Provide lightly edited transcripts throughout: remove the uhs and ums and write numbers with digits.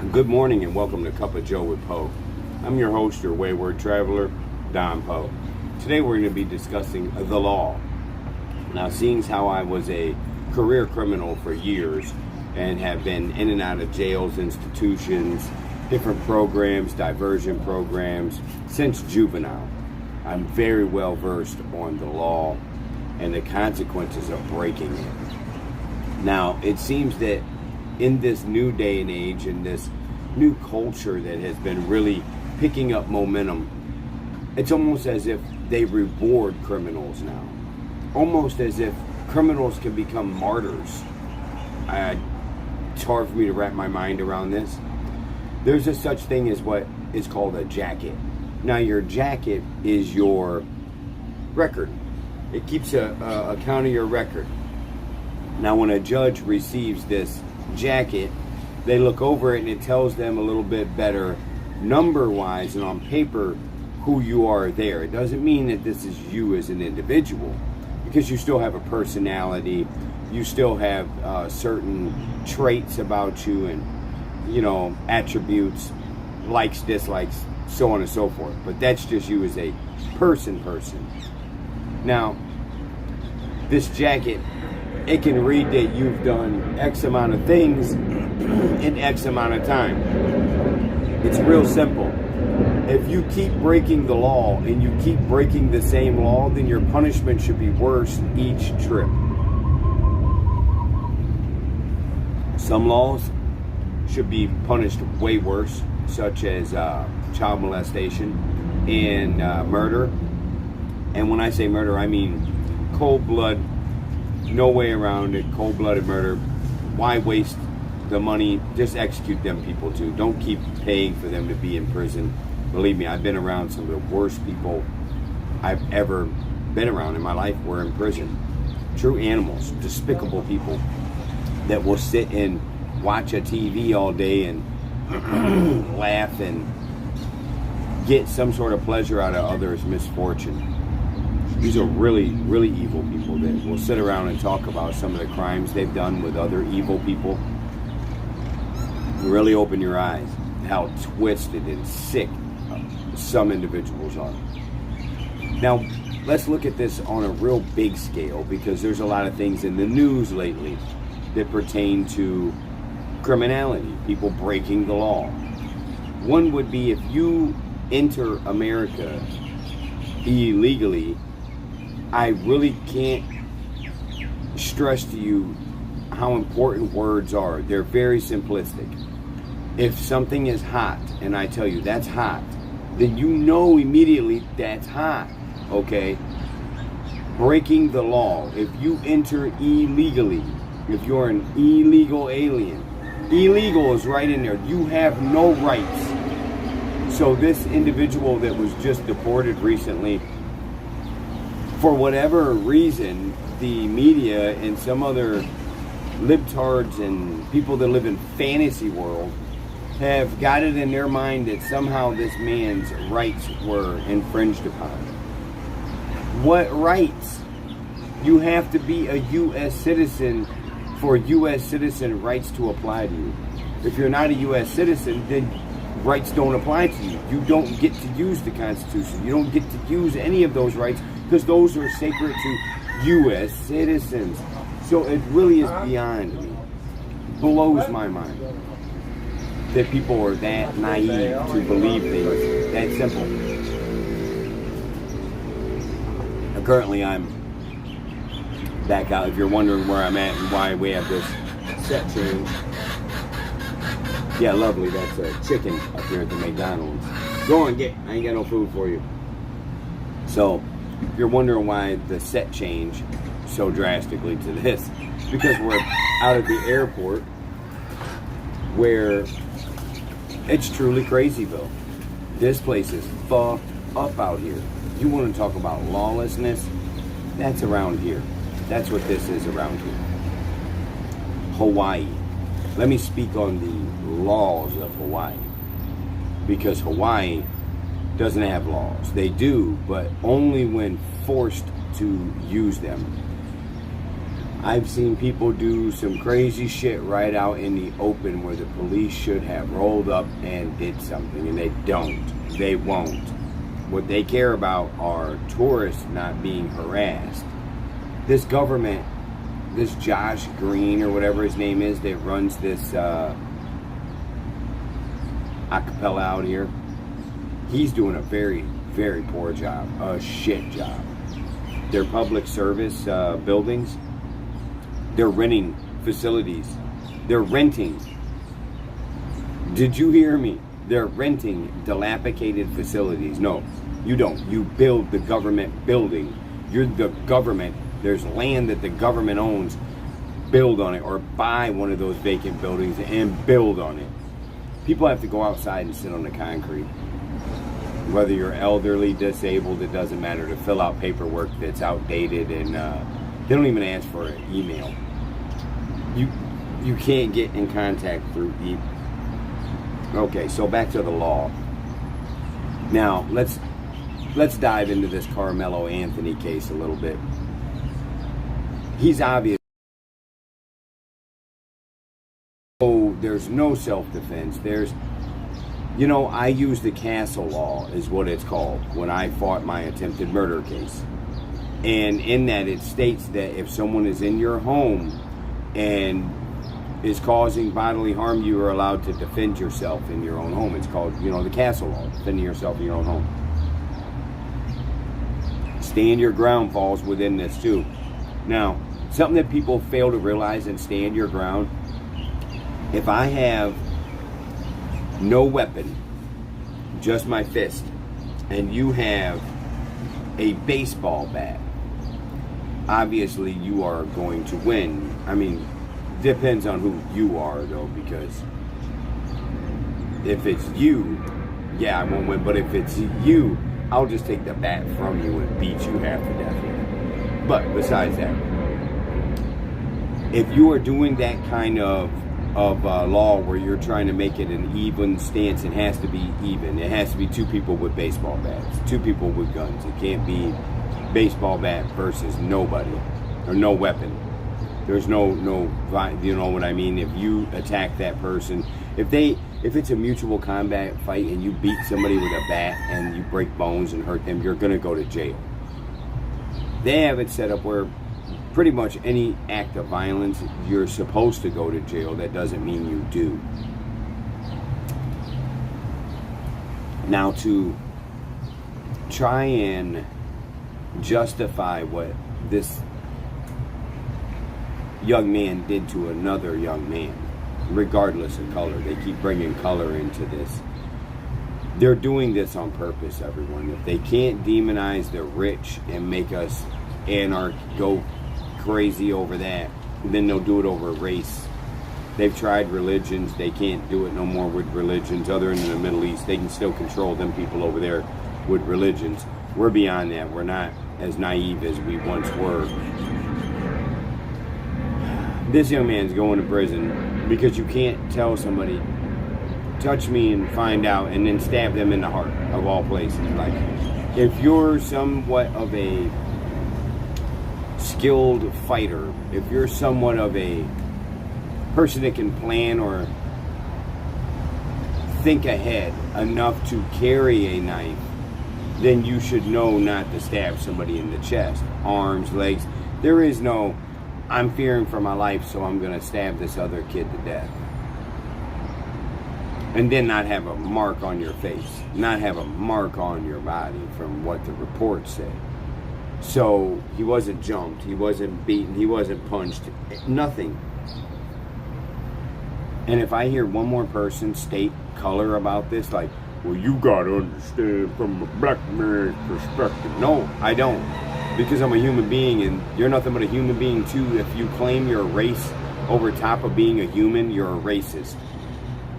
Good morning and welcome to Cup of Joe with Poe. I'm your host, your wayward traveler, Don Poe. Today we're going to be discussing the law. Now, seeing how I was a career criminal for years and have been in and out of jails, institutions, different programs, diversion programs, since juvenile, I'm very well versed on the law and the consequences of breaking it. Now, it seems that in this new day and age, in this new culture that has been really picking up momentum, it's almost as if they reward criminals now. Almost as if criminals can become martyrs. It's hard for me to wrap my mind around this. There's a such thing as what is called a jacket. Now, your jacket is your record. It keeps a account of your record. Now, when a judge receives this jacket, they look over it and it tells them a little bit better number-wise and on paper who you are there. It doesn't mean that this is you as an individual, because you still have a personality, you still have certain traits about you and, attributes, likes, dislikes, so on and so forth. But that's just you as a person. Now, this jacket, it can read that you've done X amount of things in X amount of time. It's real simple. If you keep breaking the law and you keep breaking the same law, then your punishment should be worse each trip. Some laws should be punished way worse, such as child molestation and murder. And when I say murder, I mean cold blood. No way around it. Cold-blooded murder. Why waste the money? Just execute them people too. Don't keep paying for them to be in prison. Believe me, I've been around some of the worst people I've ever been around in my life were in prison. True animals, despicable people that will sit and watch a TV all day and laugh and get some sort of pleasure out of others' misfortune. These are really, really evil people that will sit around and talk about some of the crimes they've done with other evil people. Really open your eyes how twisted and sick some individuals are. Now, let's look at this on a real big scale, because there's a lot of things in the news lately that pertain to criminality, people breaking the law. One would be if you enter America illegally. I really can't stress to you how important words are. They're very simplistic. If something is hot and I tell you that's hot, then you know immediately that's hot, okay? Breaking the law. If you enter illegally, if you're an illegal alien, illegal is right in there. You have no rights. So this individual that was just deported recently, for whatever reason, the media and some other libtards and people that live in fantasy world have got it in their mind that somehow this man's rights were infringed upon. What rights? You have to be a U.S. citizen for U.S. citizen rights to apply to you. If you're not a U.S. citizen, then rights don't apply to you. You don't get to use the Constitution. You don't get to use any of those rights, because those are sacred to U.S. citizens. So it really is beyond me. Blows my mind that people are that naive to believe things that simple. Now, currently, I'm back out. If you're wondering where I'm at and why we have this set change. Yeah, lovely. That's a chicken up here at the McDonald's. Go on, get. I ain't got no food for you. So, if you're wondering why the set change so drastically to this, because we're out at the airport where it's truly crazyville. This place is fucked up out here. You want to talk about lawlessness? That's around here. That's what this is around here. Hawaii. Let me speak on the laws of Hawaii, because Hawaii doesn't have laws. They do, but only when forced to use them. I've seen people do some crazy shit right out in the open where the police should have rolled up and did something, and they don't. They won't. What they care about are tourists not being harassed. This government, this Josh Green or whatever his name is that runs this acapella out here, he's doing a very, very poor job, a shit job. Their public service buildings, they're renting facilities. They're renting. Did you hear me? They're renting dilapidated facilities. No, you don't. You build the government building. You're the government. There's land that the government owns. Build on it, or buy one of those vacant buildings and build on it. People have to go outside and sit on the concrete. Whether you're elderly, disabled, it doesn't matter, to fill out paperwork that's outdated, and they don't even ask for an email. You can't get in contact through email. Okay, so back to the law. Now let's dive into this Carmelo Anthony case a little bit. He's obvious. Oh, there's no self-defense. I use the castle law, is what it's called, when I fought my attempted murder case. And in that, it states that if someone is in your home and is causing bodily harm, you are allowed to defend yourself in your own home. It's called, the castle law, defending yourself in your own home. Stand your ground falls within this too. Now, something that people fail to realize in stand your ground, if I have no weapon, just my fist, and you have a baseball bat, obviously you are going to win. I mean, depends on who you are though, because if it's you, yeah, I won't win, but if it's you, I'll just take the bat from you and beat you half to death with it. But besides that, if you are doing that kind of law where you're trying to make it an even stance, it has to be even. It has to be two people with baseball bats, two people with guns. It can't be baseball bat versus nobody or no weapon. There's no, you know what I mean? If you attack that person, if it's a mutual combat fight and you beat somebody with a bat and you break bones and hurt them, you're gonna go to jail. They have it set up where pretty much any act of violence, you're supposed to go to jail. That doesn't mean you do. Now, to try and justify what this young man did to another young man, regardless of color, they keep bringing color into this. They're doing this on purpose, everyone. If they can't demonize the rich and make us go crazy over that, then they'll do it over race. They've tried religions. They can't do it no more with religions other than the Middle East. They can still control them people over there with religions. We're beyond that. We're not as naive as we once were. This young man's going to prison because you can't tell somebody, touch me and find out, and then stab them in the heart, of all places. Like, if you're somewhat of a skilled fighter, if you're somewhat of a person that can plan or think ahead enough to carry a knife, then you should know not to stab somebody in the chest, arms, legs. There is no, I'm fearing for my life, so I'm going to stab this other kid to death. And then not have a mark on your face, not have a mark on your body from what the reports say. So he wasn't jumped, he wasn't beaten, he wasn't punched, nothing. And if I hear one more person state color about this, like, well, you gotta understand from a black man's perspective. No, I don't. Because I'm a human being, and you're nothing but a human being too. If you claim you're a race over top of being a human, you're a racist.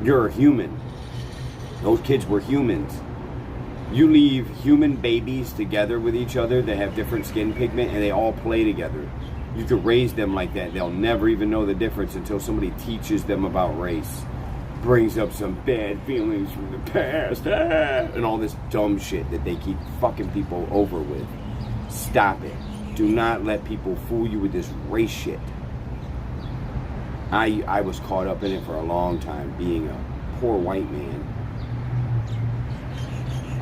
You're a human. Those kids were humans. You leave human babies together with each other that have different skin pigment and they all play together. You could raise them like that. They'll never even know the difference until somebody teaches them about race. Brings up some bad feelings from the past. And all this dumb shit that they keep fucking people over with. Stop it. Do not let people fool you with this race shit. I was caught up in it for a long time, being a poor white man.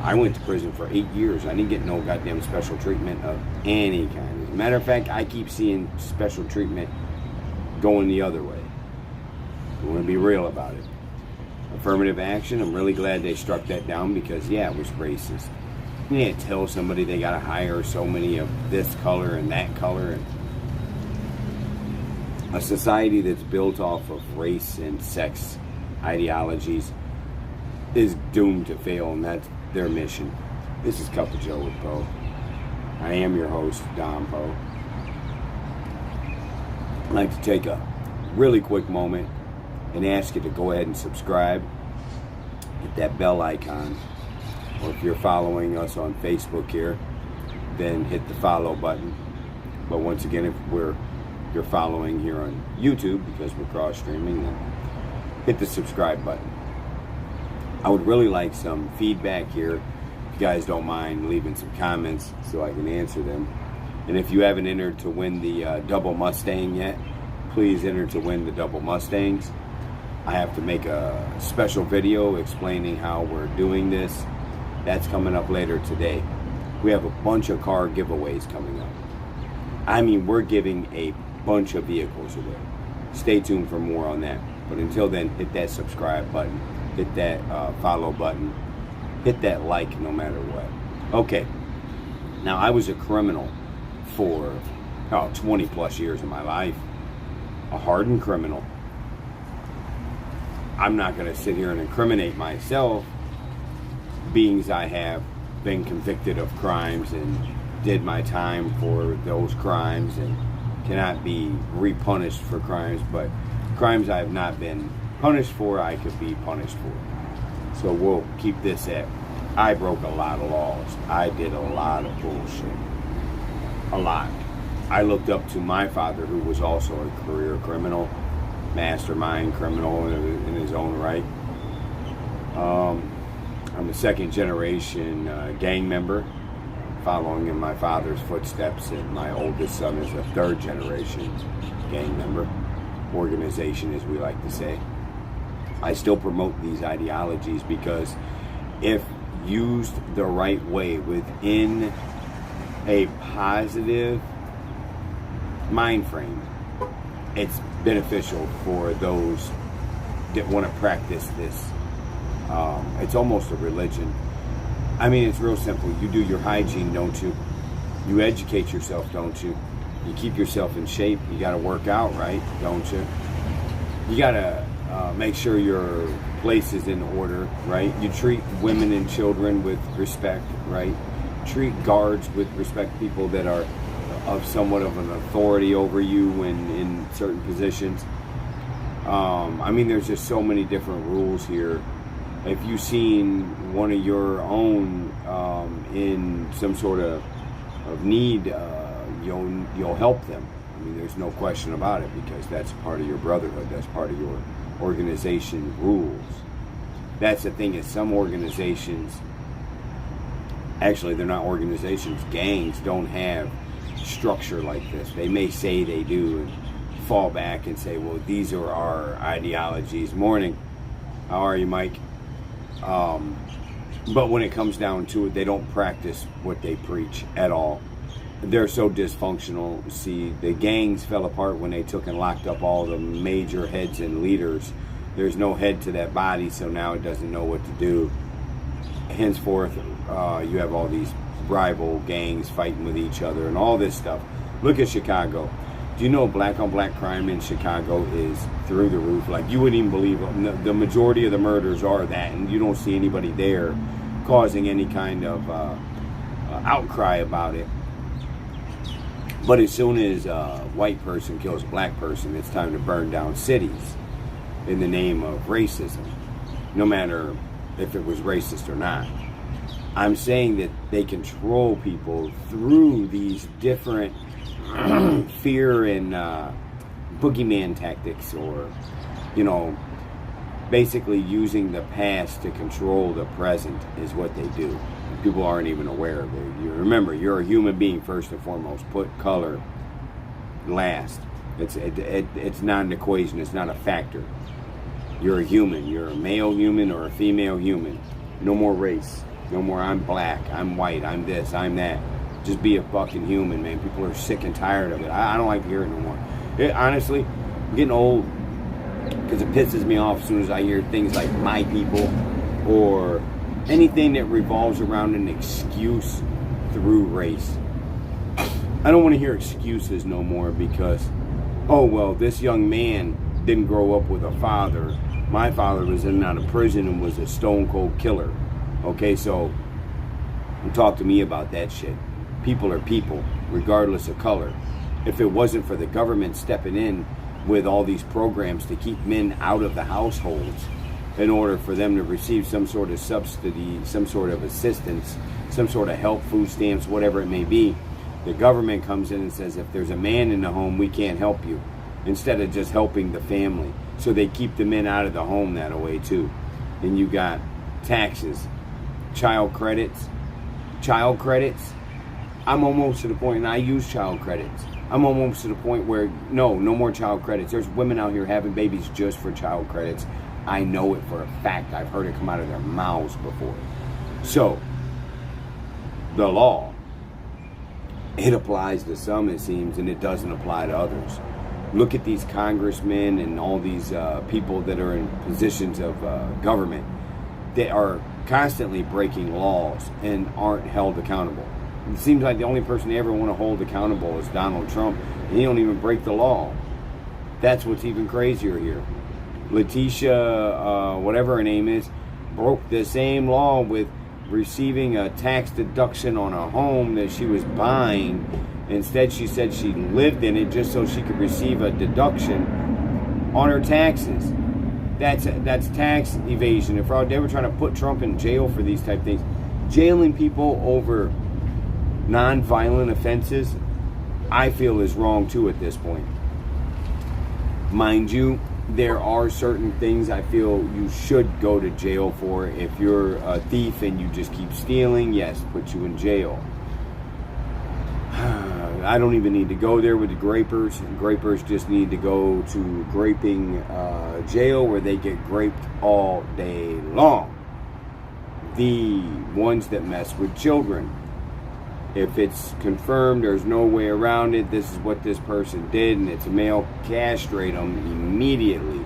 I went to prison for 8 years. I didn't get no goddamn special treatment of any kind. As a matter of fact, I keep seeing special treatment going the other way. I want to be real about it. Affirmative action, I'm really glad they struck that down because, yeah, it was racist. You can't tell somebody they got to hire so many of this color and that color. And a society that's built off of race and sex ideologies is doomed to fail, and that's their mission. This is Cup of Joe with Poe. I am your host, Don Poe. I'd like to take a really quick moment and ask you to go ahead and subscribe. Hit that bell icon. Or if you're following us on Facebook here, then hit the follow button. But once again, if you're following here on YouTube, because we're cross-streaming, then hit the subscribe button. I would really like some feedback here. If you guys don't mind leaving some comments so I can answer them. And if you haven't entered to win the double Mustang yet, please enter to win the double Mustangs. I have to make a special video explaining how we're doing this. That's coming up later today. We have a bunch of car giveaways coming up. I mean, we're giving a bunch of vehicles away. Stay tuned for more on that. But until then, hit that subscribe button. Hit that follow button. Hit that like no matter what. Okay. Now, I was a criminal for 20 plus years of my life. A hardened criminal. I'm not going to sit here and incriminate myself, being I have been convicted of crimes and did my time for those crimes and cannot be repunished for crimes, but crimes I have not been punished for, I could be punished for. So we'll keep this at, I broke a lot of laws. I did a lot of bullshit. A lot. I looked up to my father, who was also a career criminal, mastermind criminal in his own right. I'm a second generation gang member, following in my father's footsteps, and my oldest son is a third generation gang member, organization as we like to say. I still promote these ideologies because if used the right way within a positive mind frame, it's beneficial for those that want to practice this. It's almost a religion. I mean, it's real simple. You do your hygiene, don't you? You educate yourself, don't you? You keep yourself in shape. You got to work out, right? Don't you? You got to make sure your place is in order, right? You treat women and children with respect, right? Treat guards with respect, people that are of somewhat of an authority over you in certain positions. I mean, there's just so many different rules here. If you've seen one of your own in some sort of need, you'll help them. I mean, there's no question about it, because that's part of your brotherhood. That's part of your organization rules. That's the thing, is some organizations, actually they're not organizations, gangs don't have structure like this. They may say they do and fall back and say, well, these are our ideologies. Morning. How are you, Mike? But when it comes down to it, they don't practice what they preach at all. They're so dysfunctional. See, the gangs fell apart when they took and locked up all the major heads and leaders. There's no head to that body, so now it doesn't know what to do. Henceforth, you have all these rival gangs fighting with each other and all this stuff. Look at Chicago. Do you know black on black crime in Chicago is through the roof? Like, you wouldn't even believe it. The majority of the murders are that, and you don't see anybody there causing any kind of outcry about it. But as soon as a white person kills a black person, it's time to burn down cities in the name of racism, no matter if it was racist or not. I'm saying that they control people through these different fear and boogeyman tactics, or, basically using the past to control the present is what they do. People aren't even aware of it. You remember, you're a human being first and foremost. Put color last. It's not an equation. It's not a factor. You're a human. You're a male human or a female human. No more race. No more I'm black, I'm white, I'm this, I'm that. Just be a fucking human, man. People are sick and tired of it. I don't like to hear it no more. Honestly, I'm getting old because it pisses me off as soon as I hear things like my people or anything that revolves around an excuse through race. I don't want to hear excuses no more because, oh, well, this young man didn't grow up with a father. My father was in and out of prison and was a stone cold killer. Okay, so talk to me about that shit. People are people, regardless of color. If it wasn't for the government stepping in with all these programs to keep men out of the households in order for them to receive some sort of subsidy, some sort of assistance, some sort of help, food stamps, whatever it may be, the government comes in and says, if there's a man in the home, we can't help you, instead of just helping the family. So they keep the men out of the home that way too. Then you got taxes, child credits. I'm almost to the point, and I use child credits. I'm almost to the point where, no more child credits. There's women out here having babies just for child credits. I know it for a fact. I've heard it come out of their mouths before. So, the law, it applies to some, it seems, and it doesn't apply to others. Look at these congressmen and all these people that are in positions of government that are constantly breaking laws and aren't held accountable. It seems like the only person they ever want to hold accountable is Donald Trump, and he don't even break the law. That's what's even crazier here. Letitia, whatever her name is, broke the same law with receiving a tax deduction on a home that she was buying. Instead, she said she lived in it just so she could receive a deduction on her taxes. That's tax evasion and fraud. They were trying to put Trump in jail for these type of things. Jailing people over non-violent offenses, I feel is wrong too at this point. Mind you, there are certain things I feel you should go to jail for. If you're a thief and you just keep stealing, yes, put you in jail. I don't even need to go there with the grapers. Grapers just need to go to graping jail where they get graped all day long. The ones that mess with children, if it's confirmed, there's no way around it, this is what this person did, and it's a male, castrate them immediately.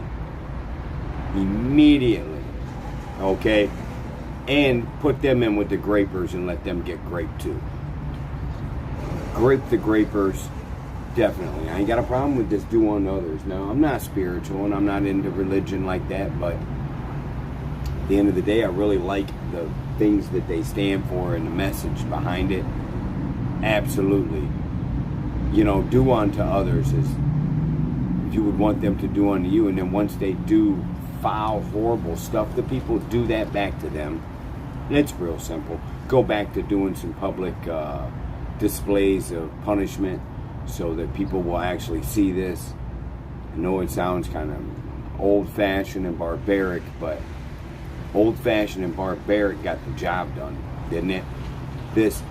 Okay? And put them in with the grapers and let them get graped too. Grape the grapers, definitely. I ain't got a problem with this do unto others. Now, I'm not spiritual and I'm not into religion like that, but at the end of the day, I really like the things that they stand for and the message behind it. Absolutely. You know, do unto others as you would want them to do unto you. And then once they do foul, horrible stuff, the people do that back to them. It's real simple. Go back to doing some public displays of punishment so that people will actually see this. I know it sounds kind of old-fashioned and barbaric, but old-fashioned and barbaric got the job done, didn't it? This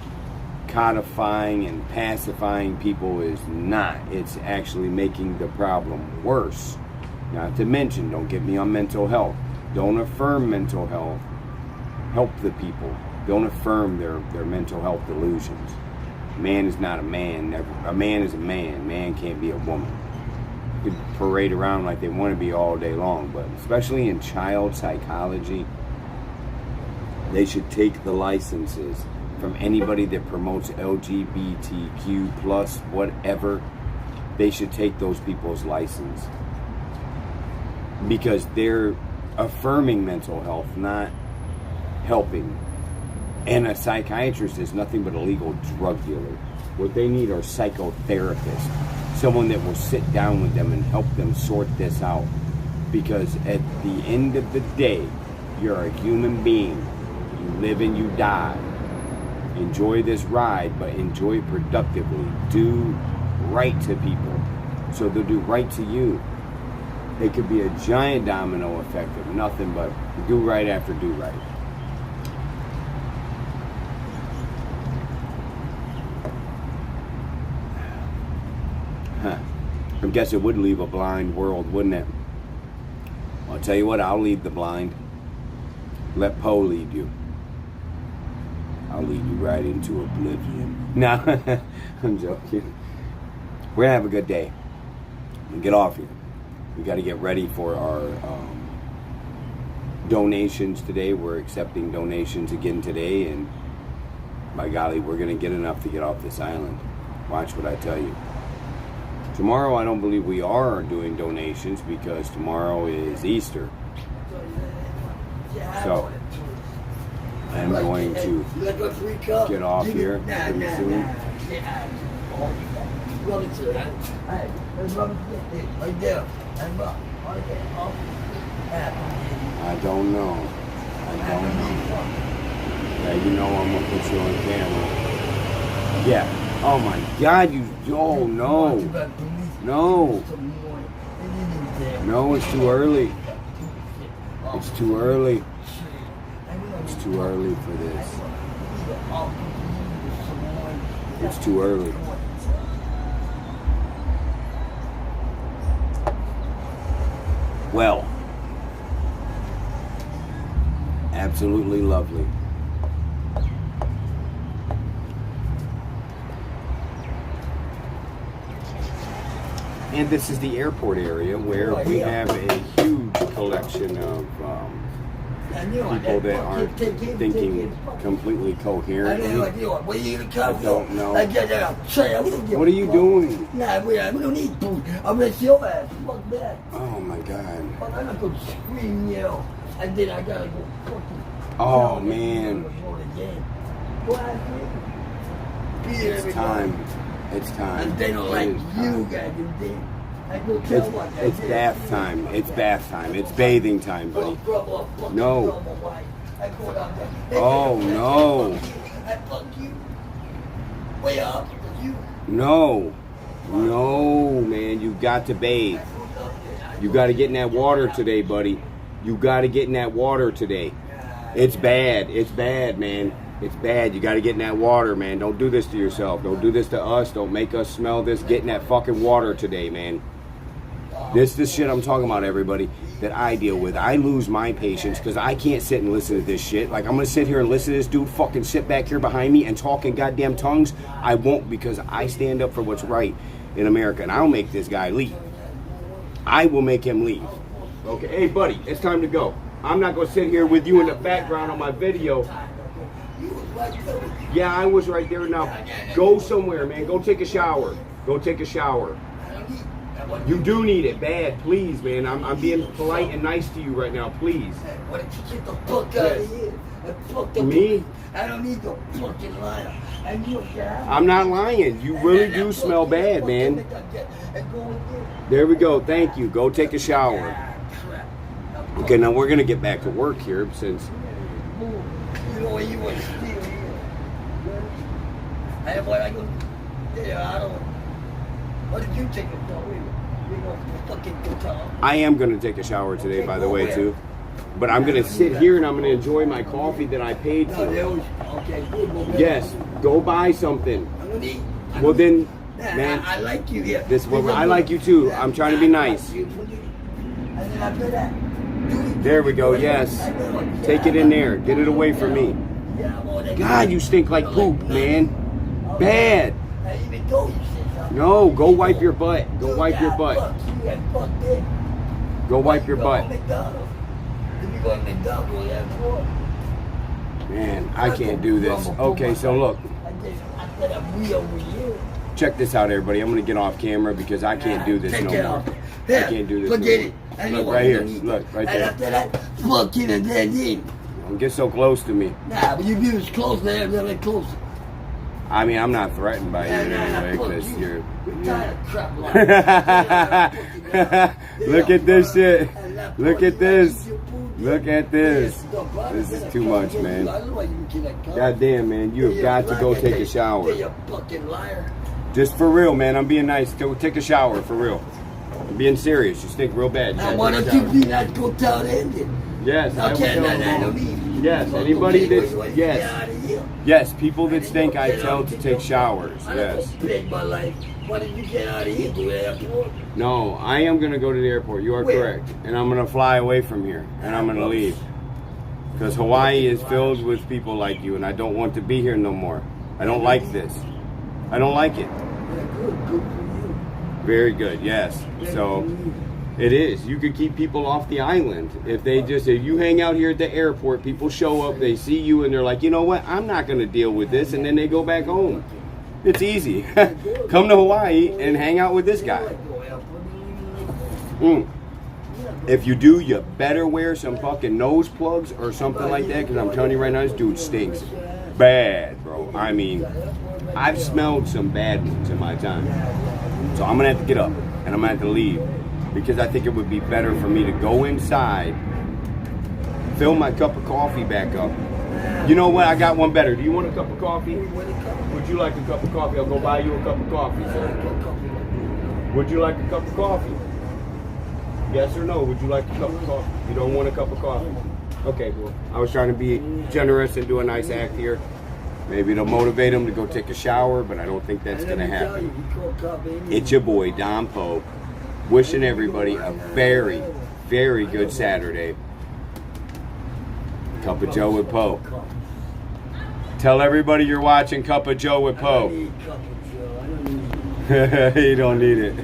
codifying and pacifying people is not. It's actually making the problem worse. Not to mention, don't get me on mental health. Don't affirm mental health. Help the people. Don't affirm their mental health delusions. Man is not a man. Never. A man is a man. Man can't be a woman. You could parade around like they want to be all day long, but especially in child psychology, they should take the licenses from anybody that promotes LGBTQ plus whatever. They should take those people's license because they're affirming mental health, not helping. And a psychiatrist is nothing but a legal drug dealer. What they need are psychotherapists, someone that will sit down with them and help them sort this out. Because at the end of the day, you're a human being. You live and you die. Enjoy this ride, but enjoy it productively. Do right to people, so they'll do right to you. it could be a giant domino effect of nothing but do right after do right. Huh. I guess it would leave a blind world, wouldn't it? I'll tell you what, I'll leave the blind. Let Poe lead you. I'll lead you right into oblivion. No, I'm joking. We're gonna have a good day. And get off here. We got to get ready for our donations today. We're accepting donations again today, and by golly, we're gonna get enough to get off this island. Watch what I tell you. Tomorrow, I don't believe we are doing donations because tomorrow is Easter. So, I'm going to get off here pretty soon. I don't know. Yeah, you know I'm going to put you on camera. Yeah. Oh my God, oh no. No. No, it's too early. It's too early. It's too early for this. It's too early. Well, absolutely lovely. And this is the airport area where we have a huge collection of people that aren't thinking completely coherently. I don't know. What are you doing? Oh my God. Oh man. It's time. It's time. It's bath time. It's bath time. It's bathing time, buddy. No. Oh, no. No. No, man. You got to bathe. You got to get in that water today, buddy. You got to get in that water today. It's bad. It's bad, man. It's bad. You got to get in that water, man. Don't do this to yourself. Don't do this to us. Don't make us smell this. Get in that fucking water today, man. This shit I'm talking about, everybody, that I deal with. I lose my patience because I can't sit and listen to this shit. Like, I'm going to sit here and listen to this dude fucking sit back here behind me and talk in goddamn tongues. I won't, because I stand up for what's right in America, and I'll make this guy leave. I will make him leave. Okay, hey, buddy, it's time to go. I'm not going to sit here with you in the background on my video. Yeah, I was right there. Now, go somewhere, man. Go take a shower. Go take a shower. You do need it bad, please, man. I'm being polite and nice to you right now, please. Why don't you get the fuck out of here? Me? I don't need the fucking liar. I'm not lying. You really do smell bad, man. There we go. Thank you. Go take a shower. Okay, now we're gonna get back to work here since. You know you want to steal here. And what I go, yeah, I don't. What did you take a shower? I am gonna take a shower today, by the way, too. But I'm gonna sit here and I'm gonna enjoy my coffee that I paid for. Yes, go buy something. Well then, man, I like you here. I like you too. I'm trying to be nice. There we go. Yes, take it in there. Get it away from me. God, you stink like poop, man. Bad. No, go wipe your butt. Go wipe your butt. Go wipe your butt. Man, I can't do this. Okay, so look. Check this out, everybody. I'm going to get off camera because I can't do this no more. I can't do this no more. Look, right here. Look, right there. Don't get so close to me. Nah, but you be as close there, really close. I mean, I'm not threatened by you anyway, because you're Look at this shit. Look at this. Look at this. This is too much, man. God damn, man. You have got to go take a shower. Just for real, man. I'm being nice. Go take a shower, for real. I'm being serious. You stink real bad. Now, why don't you be not go down ended? Yes, I will Okay, tell no, them no, all. no. Yes, anybody Okay, that's, get yes, out of here. yes, people that stink, I tell to take showers. I Yes. don't spend my life. Why did you get out of here? Go to the airport. No, I am going to go to the airport. You are Where? correct. And I'm going to fly away from here. And I'm going to leave. Because Hawaii is filled with people like you. And I don't want to be here no more. I don't like this. I don't like it. Yeah, good for you. Very good, yes. So it is. You could keep people off the island. If you hang out here at the airport, people show up, they see you, and they're like, you know what? I'm not going to deal with this. And then they go back home. It's easy. Come to Hawaii and hang out with this guy. If you do, you better wear some fucking nose plugs or something like that, because I'm telling you right now, this dude stinks bad, bro. I mean, I've smelled some bad ones in my time. So I'm going to have to get up and I'm going to have to leave, because I think it would be better for me to go inside, fill my cup of coffee back up. You know what? I got one better. Do you want a cup of coffee? Would you like a cup of coffee? I'll go buy you a cup of coffee, sir. Would you like a cup of coffee? Yes or no? Would you like a cup of coffee? You don't want a cup of coffee? Okay, well, I was trying to be generous and do a nice act here. Maybe it'll motivate him to go take a shower, but I don't think that's going to happen. It's your boy, Don Poe, wishing everybody a very, very good Saturday. Cup of Joe with Poe. Tell everybody you're watching Cup of Joe with Poe. I don't need Cup of Joe. I don't need it. You don't need it.